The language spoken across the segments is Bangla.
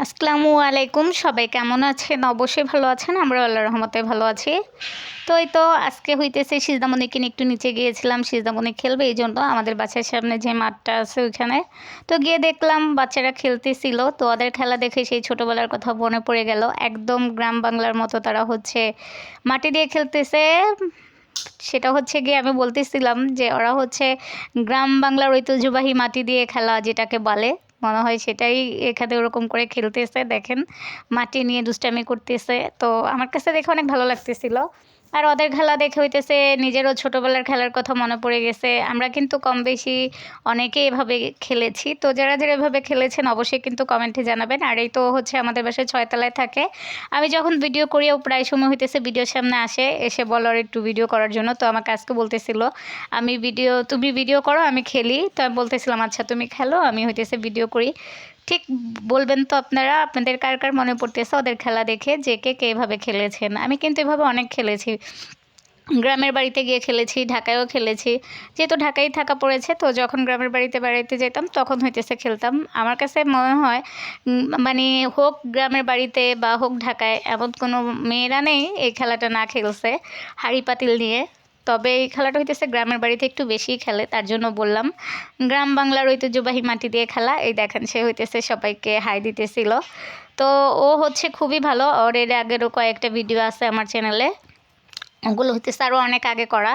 আসসালামু আলাইকুম, সবাই কেমন আছেন? অবশ্যই ভালো আছেন, আমরা আল্লাহর রহমতে ভালো আছি। তো এই তো আজকে হইতেছে সিজদামণিকে নিয়ে একটু নিচে গিয়েছিলাম, সিজদামণি খেলবে এই জন্য আমাদের বাসার সামনে যে মাঠটা আছে ওইখানে। তো গিয়ে দেখলাম বাচ্চারা খেলতেছিল, তো ওদের খেলা দেখে সেই ছোটোবেলার কথা মনে পড়ে গেল। একদম গ্রাম বাংলার মতো তারা হচ্ছে মাটি দিয়ে খেলতেছে। সেটা হচ্ছে গিয়ে আমি বলতেছিলাম যে ওরা হচ্ছে গ্রাম বাংলার ঐতিহ্যবাহী মাটি দিয়ে খেলা যেটাকে বলে, মনে হয় সেটাই এখানে ওরকম করে খেলতেছে। দেখেন মাটি নিয়ে দুষ্টামি করতেছে, তো আমার কাছে দেখে অনেক ভালো লাগতেছিল। আর ওদের খেলা দেখে হইতেছে নিজেরও ছোটোবেলার খেলার কথা মনে পড়ে গেছে। আমরা কিন্তু কম বেশি অনেকেই এভাবে খেলেছি, তো যারা যারা এভাবে খেলেছেন অবশ্যই কিন্তু কমেন্টে জানাবেন। আর এই তো হচ্ছে আমাদের বাসায় 6 তলায় থাকে। আমি যখন ভিডিও করিও প্রায় সময় হইতেছে ভিডিওর সামনে এসে বলো আর একটু ভিডিও করার জন্য। তো আমাকে আজকে বলতেছিল তুমি ভিডিও করো আমি খেলি। তো আমি বলতেছিলাম আচ্ছা তুমি খেলো, আমি হইতেছে ভিডিও করি। ঠিক বলবেন তো আপনারা, আপনাদের কার কার মনে পড়তেছে ওদের খেলা দেখে যে কে কে এভাবে খেলেছেন? আমি কিন্তু এভাবে অনেক খেলেছি, গ্রামের বাড়িতে গিয়ে খেলেছি, ঢাকায়ও খেলেছি। যেহেতু ঢাকায় থাকা পড়েছে, তো যখন গ্রামের বাড়িতে বেড়াইতে যেতাম তখন হইতেছে খেলতাম। আমার কাছে মনে হয় মানে হোক গ্রামের বাড়িতে বা হোক ঢাকায়, এমন কোনো মেয়েরা নেই এই খেলাটা না খেলছে হাঁড়ি পাতিল নিয়ে। তবে এই খেলাটা হইতেছে গ্রামের বাড়িতে একটু বেশিই খেলে, তার জন্য বললাম গ্রাম বাংলার ঐতিহ্যবাহী মাটি দিয়ে খেলা। এই দেখেন সে হইতেছে সবাইকে হাই দিতেছিল। তো ও হচ্ছে খুবই ভালো, ওর এর আগেরও কয়েকটা ভিডিও আছে আমার চ্যানেলে, ওগুলো হইতেছে আরও অনেক আগে করা।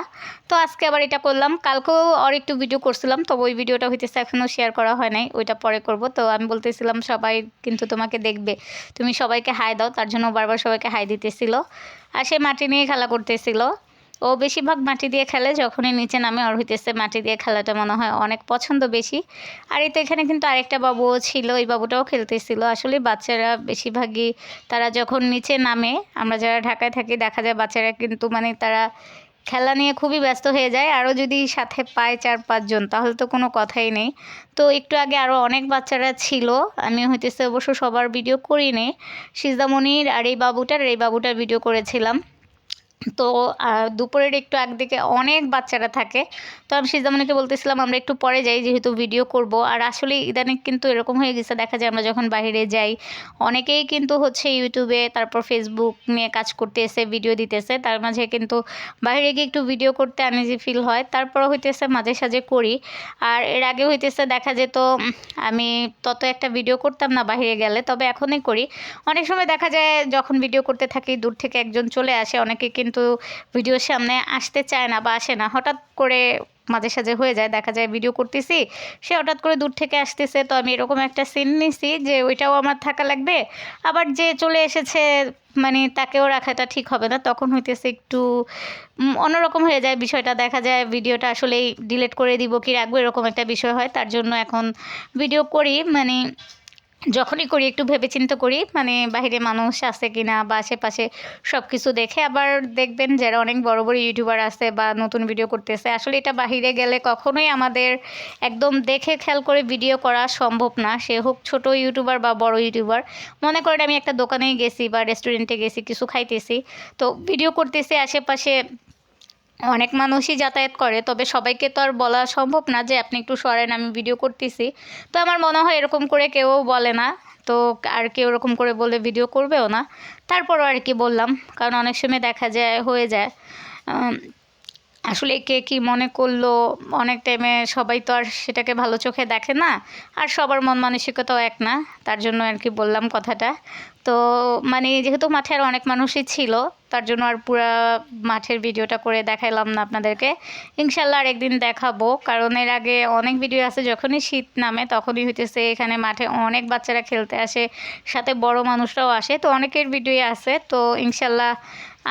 তো আজকে আবার এটা করলাম, কালকেও আর একটু ভিডিও করছিলাম, তবে ওই ভিডিওটা হইতেছে এখনও শেয়ার করা হয় নাই, ওইটা পরে করব। তো আমি বলতেছিলাম সবাই কিন্তু তোমাকে দেখবে, তুমি সবাইকে হাই দাও, তার জন্য বারবার সবাইকে হাই দিতেছিল। আর সে মাটি নিয়ে খেলা করতেছিল। ও বেশিরভাগ মাটি দিয়ে খেলে, যখনই নিচে নামে ওর হইতেছে মাটি দিয়ে খেলাটা মনে হয় অনেক পছন্দ বেশি। আর এই তো এখানে কিন্তু আরেকটা বাবুও ছিল, ওই বাবুটাও খেলতেছিল। আসলে বাচ্চারা বেশিরভাগই তারা যখন নিচে নামে, আমরা যারা ঢাকায় থাকি দেখা যায় বাচ্চারা কিন্তু মানে তারা খেলা নিয়ে খুবই ব্যস্ত হয়ে যায়। আরও যদি সাথে পায় 4-5 জন তাহলে তো কোনো কথাই নেই। তো একটু আগে আরও অনেক বাচ্চারা ছিল, আমি হইতেছে অবশ্য সবার ভিডিও করিনি। সিজদামণির আর এই বাবুটার ভিডিও করেছিলাম। তো দুপুরের একটু একদিকে অনেক বাচ্চারা থাকে। তো আমি সিজদামণিকে বলতেছিলাম আমরা একটু পরে যাই, যেহেতু ভিডিও করব। আর আসলে ইদানিং কিন্তু এরকম হয়ে গেছে, দেখা যায় আমরা যখন বাইরে যাই অনেকেই কিন্তু হচ্ছে ইউটিউবে তারপর ফেসবুক নিয়ে কাজ করতে এসে ভিডিও দিতেছে, তার মাঝে কিন্তু বাইরে গিয়ে একটু ভিডিও করতে আনইজি ফিল হয়। তারপর হইতেছে মাঝে সাঝে করি। আর এর আগে হইতেছে দেখা যেত আমি তত একটা ভিডিও করতাম না বাইরে গেলে, তবে এখনই করি। অনেক সময় দেখা যায় যখন ভিডিও করতে থাকি দূর থেকে একজন চলে আসে, অনেকে কিন্তু ভিডিওর সামনে আসতে চায় না বা আসে না, হঠাৎ করে মাঝে সাঝে হয়ে যায়, দেখা যায় ভিডিও করতেছি সে হঠাৎ করে দূর থেকে আসতেছে। তো আমি এরকম একটা সিন নিছি যে ওইটাও আমার থাকা লাগবে, আবার যে চলে এসেছে মানে তাকেও রাখাটা ঠিক হবে না, তখন হইতেছে একটু অন্যরকম হয়ে যায় বিষয়টা। দেখা যায় ভিডিওটা আসলেই ডিলিট করে দিব কি রাখবো এরকম একটা বিষয় হয়, তার জন্য এখন ভিডিও করি মানে যখনই করি একটু ভেবেচিন্তে করি, মানে বাইরে মানুষ আছে কিনা বা আশেপাশে সব কিছু দেখে। আবার দেখবেন যারা অনেক বড় বড় ইউটিউবার আছে বা নতুন ভিডিও করতেছে, আসলে এটা বাইরে গেলে কখনোই আমাদের একদম দেখে খেয়াল করে ভিডিও করা সম্ভব না, সে হোক ছোট ইউটিউবার বা বড় ইউটিউবার। মনে করেন আমি একটা দোকানে গেছি বা রেস্টুরেন্টে গেছি, কিছু খাইতেছি, তো ভিডিও করতেছি, আশেপাশে অনেক মানুষই যাতায়াত করে, তবে সবাইকে তো আর বলা সম্ভব না যে আপনি একটু সরেন আমি ভিডিও করতেছি। তো আমার মনে হয় এরকম করে কেউ বলে না, তো আর কেউ এরকম করে বলে ভিডিও করবেও না। তারপরও আর কি বললাম, কারণ অনেক সময় দেখা যায় হয়ে যায় আসলে কে কী মনে করলো, অনেক টাইমে সবাই তো আর সেটাকে ভালো চোখে দেখে না, আর সবার মন মানসিকতাও এক না, তার জন্য আর কি বললাম কথাটা। তো মানে যেহেতু মাঠে আর অনেক মানুষই ছিল, তার জন্য আর পুরা মাঠের ভিডিওটা করে দেখাইলাম না আপনাদেরকে। ইনশাল্লাহ আর একদিন দেখাবো, কারণ এর আগে অনেক ভিডিও আছে যখনই শীত নামে তখনই হইতেছে এখানে মাঠে অনেক বাচ্চারা খেলতে আসে, সাথে বড় মানুষরাও আসে, তো অনেকের ভিডিওই আছে। তো ইনশাল্লাহ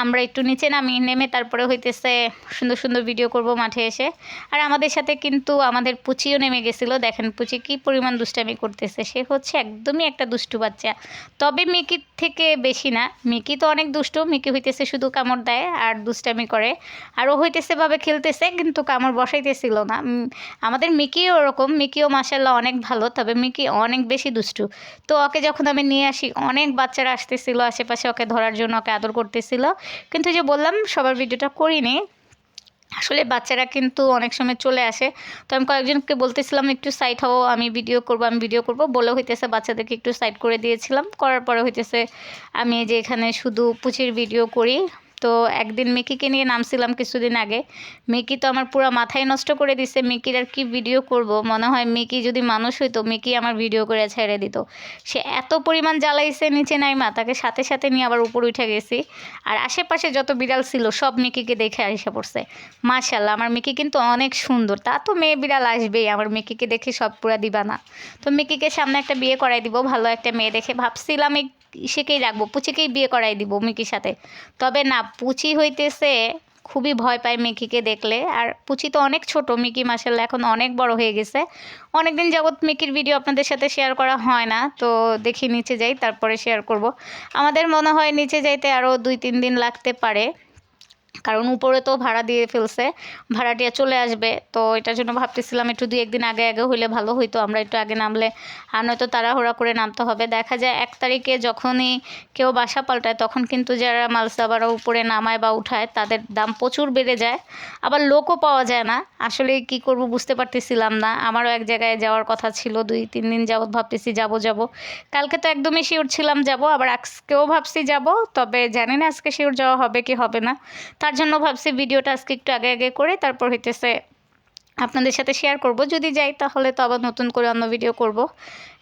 আমরা একটু নিচে নেমে তারপরে হইতেছে সুন্দর সুন্দর ভিডিও করব মাঠে এসে। আর আমাদের সাথে কিন্তু আমাদের পুচিও নেমে গেছিলো, দেখেন পুচি কী পরিমাণ দুষ্টামি করতেছে, সে হচ্ছে একদমই একটা দুষ্টু বাচ্চা, তবে মিকির থেকে বেশি না। মিকি তো অনেক দুষ্টু, মিকি হইতেছে শুধু কামড় দেয় আর দুষ্টামি করে, আর ও হইতেছে ভাবে খেলতেছে কিন্তু কামড় বসাইতেছিল না। আমাদের মিকিও ওরকম, মিকিও মাশাল্লাহ অনেক ভালো, তবে মিকি অনেক বেশি দুষ্টু। তো ওকে যখন আমি নিয়ে আসি অনেক বাচ্চারা আসতেছিল আশেপাশে ওকে ধরার জন্য, ওকে আদর করতেছিল, কিন্তু যে বললাম সবার ভিডিওটা করিনি। আসলে বাচ্চারা কিন্তু অনেক সময় চলে আসে, তো আমি কয়েকজনকে বলতেছিলাম একটু সাইড হও, আমি ভিডিও করব বলে হইতেছে বাচ্চাদেরকে একটু সাইড করে দিয়েছিলাম। করার পরে হইতেছে আমি এই যে এখানে শুধু পুচির ভিডিও করি। তো একদিন মিকিকে নিয়ে নামছিলাম কিছুদিন আগে। মিকি তো আমার পুরো মাথায় নষ্ট করে দিছে, মিকির আর কি ভিডিও করব। মনে হয় মিকি যদি মানুষ হইতো মিকি আমার ভিডিও করে ছেড়ে দিত। সে এত পরিমাণ জ্বালাইছে নিচে নাইমা, তাকে সাথে সাথে নিয়ে আবার উপর উঠে গেছি। আর আশেপাশে যত বিড়াল ছিল সব মিকিকে দেখে এসে পড়ছে। মাশাল্লাহ, আমার মিকি কিন্তু অনেক সুন্দর। তা তো মেয়ে বিড়াল আসবেই, আমার মিকিকে দেখে সব পুরা দিবা না। তো মিকিকে সামনে একটা বিয়ে করাই দিব, ভালো একটা মেয়ে দেখে। ভাবছিলাম সেকেই রাখবো, পুচিকেই বিয়ে করাই দিব মিকির সাথে। তবে না, পুচি হইতেছে খুবই ভয় পায় মিকিকে দেখলে। আর পুচি তো অনেক ছোট, মিকি মাশাল্লাহ এখন অনেক বড় হয়ে গেছে। অনেক দিন যাবৎ মিকির ভিডিও আপনাদের সাথে শেয়ার করা হয় না, তো দেখি নিচে যাই তারপরে শেয়ার করব। আমাদের মনে হয় নিচে যাইতে আরও 2-3 দিন লাগতে পারে, কারণ উপরে তো ভাড়া দিয়ে ফেলছে, ভাড়াটিয়া চলে আসবে। তো এটার জন্য ভাবতেছিলাম একটু 2-1 দিন আগে আগে হইলে ভালো হইতো, আমরা একটু আগে নামলে। আর নয়তো তাড়াহুড়া করে নামতে হবে। দেখা যায় 1 তারিখে যখনই কেউ বাসা পাল্টায় তখন কিন্তু যারা মালসাবারা উপরে নামায় বা উঠায় তাদের দাম প্রচুর বেড়ে যায়, আবার লোকও পাওয়া যায় না। আসলে কি করব বুঝতে পারতেছিলাম না। আমারও এক জায়গায় যাওয়ার কথা ছিল, 2-3 দিন যাবৎ ভাবতেছি যাব। কালকে তো একদমই শিওর ছিলাম যাব, আবার আজকেও ভাবছি যাব, তবে জানি না আজকে শিওর যাওয়া হবে কি হবে না। তার জন্য ভাবছি ভিডিওটা আজকে একটু আগে আগে করে তারপর হইতেছে আপনাদের সাথে শেয়ার করব। যদি যাই তাহলে তো আবার নতুন করে অন্য ভিডিও করব।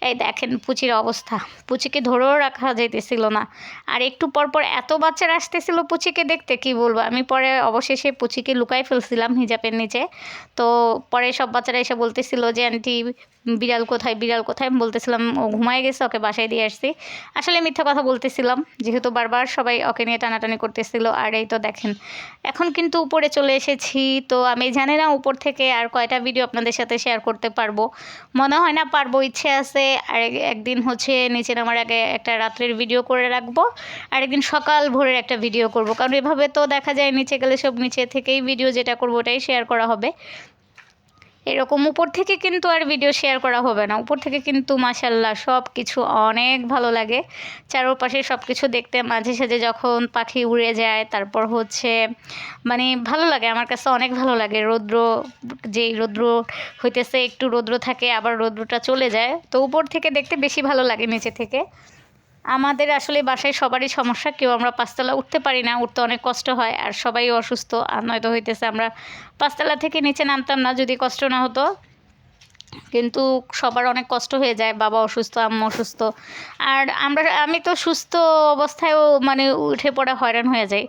এই দেখেন পুচির অবস্থা, পুচিকে ধরেও রাখা যাইতেছিল না। আর একটু পরপর এত বাচ্চারা আসতেছিল পুচিকে দেখতে, কি বলবো। আমি পরে অবশেষে পুচিকে লুকাই ফেলছিলাম হিজাবের নিচে। তো পরে সব বাচ্চারা এসে বলতেছিল যে আন্টি বিড়াল কোথায়, বিড়াল কোথায়। আমি বলতেছিলাম ও ঘুমায় গেছে, ওকে বাসায় দিয়ে আসছি। আসলে মিথ্যা কথা বলতেছিলাম, যেহেতু বারবার সবাই ওকে নিয়ে টানাটানি করতেছিল। আর এই তো দেখেন এখন কিন্তু উপরে চলে এসেছি। তো আমি জানি না উপর থেকে আর কয়টা ভিডিও আপনাদের সাথে শেয়ার করতে পারবো, মনে হয় না পারবো। ইচ্ছে আছে আর একদিন হচ্ছে নিচে নামার আগে একটা রাত্রের ভিডিও করে রাখবো, আর একদিন সকাল ভোরের একটা ভিডিও করব। কারণ এভাবে তো দেখা যায় নিচে গেলে সব নিচে থেকেই ভিডিও যেটা করবো ওটাই শেয়ার করা হবে। এরকম উপর থেকে কিন্তু আর ভিডিও শেয়ার করা হবে না। উপর থেকে কিন্তু মাশাল্লাহ সব কিছু অনেক ভালো লাগে। চারপাশে সব কিছু দেখতে, মাঝে সাঝে যখন পাখি উড়ে যায়, তারপর হচ্ছে মানে ভালো লাগে, আমার কাছে অনেক ভালো লাগে। যেই রৌদ্র হইতেছে, একটু রৌদ্র থাকে আবার রৌদ্রটা চলে যায়, তো উপর থেকে দেখতে বেশি ভালো লাগে নিচে থেকে। আমাদের আসলে বাসায় সবারই সমস্যা, কেউ আমরা 5 তলা উঠতে পারি না, উঠতে অনেক কষ্ট হয়। আর সবাই অসুস্থ, আর নয়তো হইতেছে আমরা 5 তলা থেকে নিচে নামতাম না যদি কষ্ট না হতো। কিন্তু সবার অনেক কষ্ট হয়ে যায়, বাবা অসুস্থ, আম্মু অসুস্থ। আর আমি তো সুস্থ অবস্থায়ও মানে উঠে পড়া হয়রান হয়ে যাই।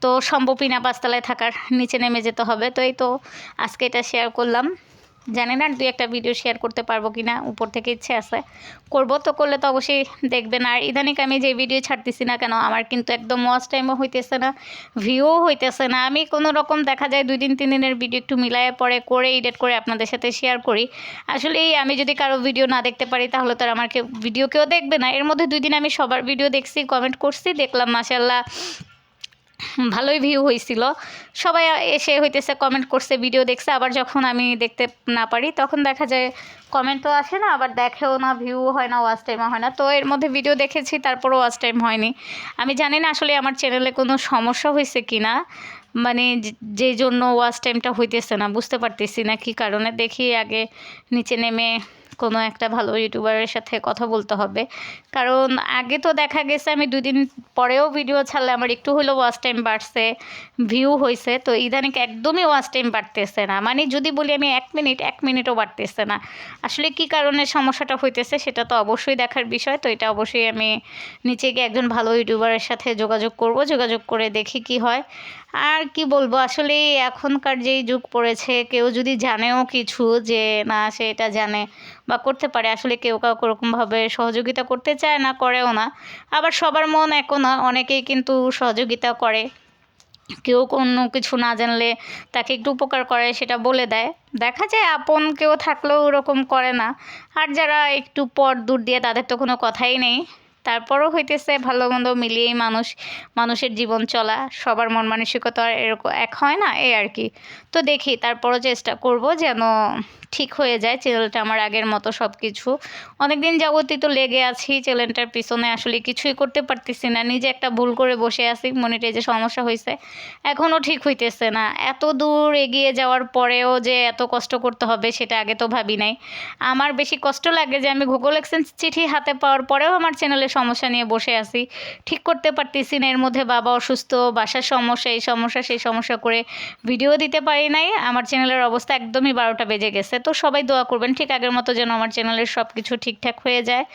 তো সম্ভবই না 5 তলায় থাকার, নিচে নেমে যেতে হবে। তো এই তো আজকে এটা শেয়ার করলাম। জানি না 2-1টা ভিডিও শেয়ার করতে পারবো কি না, উপর থেকে ইচ্ছে আছে করব। তো করলে তো অবশ্যই দেখবেন। আর ইদানিক আমি যে ভিডিও ছাড়তেছি না কেন, আমার কিন্তু একদম ওয়াচ টাইমও হইতেছে না, ভিউও হইতেছে না। আমি কোনো রকম দেখা যায় 2-3 দিনের ভিডিও একটু মিলায়ে পরে করে এডিট করে আপনাদের সাথে শেয়ার করি। আসলে আমি যদি কারো ভিডিও না দেখতে পারি তাহলে তো আর আমার ভিডিও কেউ দেখবে না। এর মধ্যে 2 দিন আমি সবার ভিডিও দেখছি, কমেন্ট করছি, দেখলাম মাশাল্লাহ ভালোই ভিউ হয়েছিল। সবাই এসে হইতেছে কমেন্ট করছে, ভিডিও দেখছে। আবার যখন আমি দেখতে না পারি তখন দেখা যায় কমেন্টও আসে না, আবার দেখেও না, ভিউ হয় না, ওয়াচ টাইমও হয় না। তো এর মধ্যে ভিডিও দেখেছি তারপরও ওয়াচ টাইম হয়নি। আমি জানি না আসলে আমার চ্যানেলে কোনো সমস্যা হয়েছে কি না, মানে যেই জন্য ওয়াচ টাইমটা হইতেছে না, বুঝতে পারতেছি না কী কারণে। দেখি আগে নিচে নেমে কোনো একটা ভালো ইউটিউবারের সাথে কথা বলতে হবে। কারণ আগে তো দেখা গেছে আমি 2 দিন পরেও ভিডিও ছাড়লে আমার একটু হলেও ওয়াচ টাইম বাড়ছে, ভিউ হয়েছে। তো ইদানিং একদমই ওয়াচ টাইম বাড়তেছে না, মানে যদি বলি আমি 1 মিনিটও বাড়তেছে না। আসলে কী কারণে সমস্যাটা হইতেছে সেটা তো অবশ্যই দেখার বিষয়। তো এটা অবশ্যই আমি নিচে গিয়ে একজন ভালো ইউটিউবারের সাথে যোগাযোগ করব, যোগাযোগ করে দেখি কি হয়। আর কি বলবো, আসলে এখনকার যেই যুগ পড়েছে, কেউ যদি জানেও কিছু যে না সে এটা জানে বা করতে পারে, আসলে কেউ কাউকে ওরকমভাবে সহযোগিতা করতে চায় না, করেও না। আবার সবার মন একও না, অনেকেই কিন্তু সহযোগিতা করে। কেউ কোনো কিছু না জানলে তাকে একটু উপকার করে, সেটা বলে দেয়। দেখা যায় আপন কেউ থাকলেও ওরকম করে না। আর যারা একটু পর দূর দিয়ে তাদের তো কোনো কথাই নেই। তারপরও হইতেছে ভালো মন্দ মিলিয়েই মানুষের জীবন চলা, সবার মন মানসিকতা আর এরকম এক হয় না, এই আর কি। তো দেখি তারপরও চেষ্টা করব যেন ঠিক হয়ে যায় চ্যানেলটা আমার আগের মতো সব কিছু। অনেকদিন যাবতই তো লেগে আছি চ্যানেলটার পিছনে, আসলে কিছুই করতে পারতেছি না, নিজে একটা ভুল করে বসে আছি, মনিটাইজে সমস্যা হয়েছে, এখনও ঠিক হইতেছে না। এত দূর এগিয়ে যাওয়ার পরেও যে এত কষ্ট করতে হবে সেটা আগে তো ভাবি নাই। আমার বেশি কষ্ট লাগে যে আমি গুগল এক্সচেঞ্জ চিঠি হাতে পাওয়ার পরেও আমার চ্যানেলের সমস্যা নিয়ে বসে আছি, ঠিক করতে পারতেছি না। এর মধ্যে বাবা অসুস্থ, বাসার সমস্যা, এই সমস্যা সেই সমস্যা করে ভিডিও দিতে পারি নাই। আমার চ্যানেলের অবস্থা একদমই 12টা বেজে গেছে। তো সবাই দোয়া করবেন ঠিক আগের মতো যেন আমার চ্যানেলের সব কিছু ঠিকঠাক হয়ে যায়,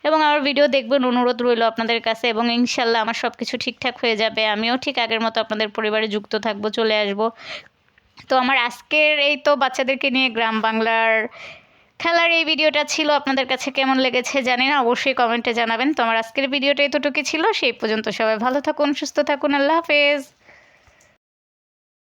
এবং আমার ভিডিও দেখবেন, অনুরোধ রইল আপনাদের কাছে, এবং ইনশাল্লাহ আমার সব কিছু ঠিকঠাক হয়ে যাবে। আমিও ঠিক আগের মতো আপনাদের পরিবারে যুক্ত থাকবো, চলে আসব। তো আমার আজকের এই তো বাচ্চাদেরকে নিয়ে গ্রাম বাংলার খেলার এই ভিডিওটা ছিল। আপনাদের কাছে কেমন লেগেছে জানি না, অবশ্যই কমেন্টে জানাবেন। তো আমার আজকের ভিডিওটা এতটুকু ছিল, সেই পর্যন্ত সবাই ভালো থাকুন, সুস্থ থাকুন, আল্লাহ হাফেজ।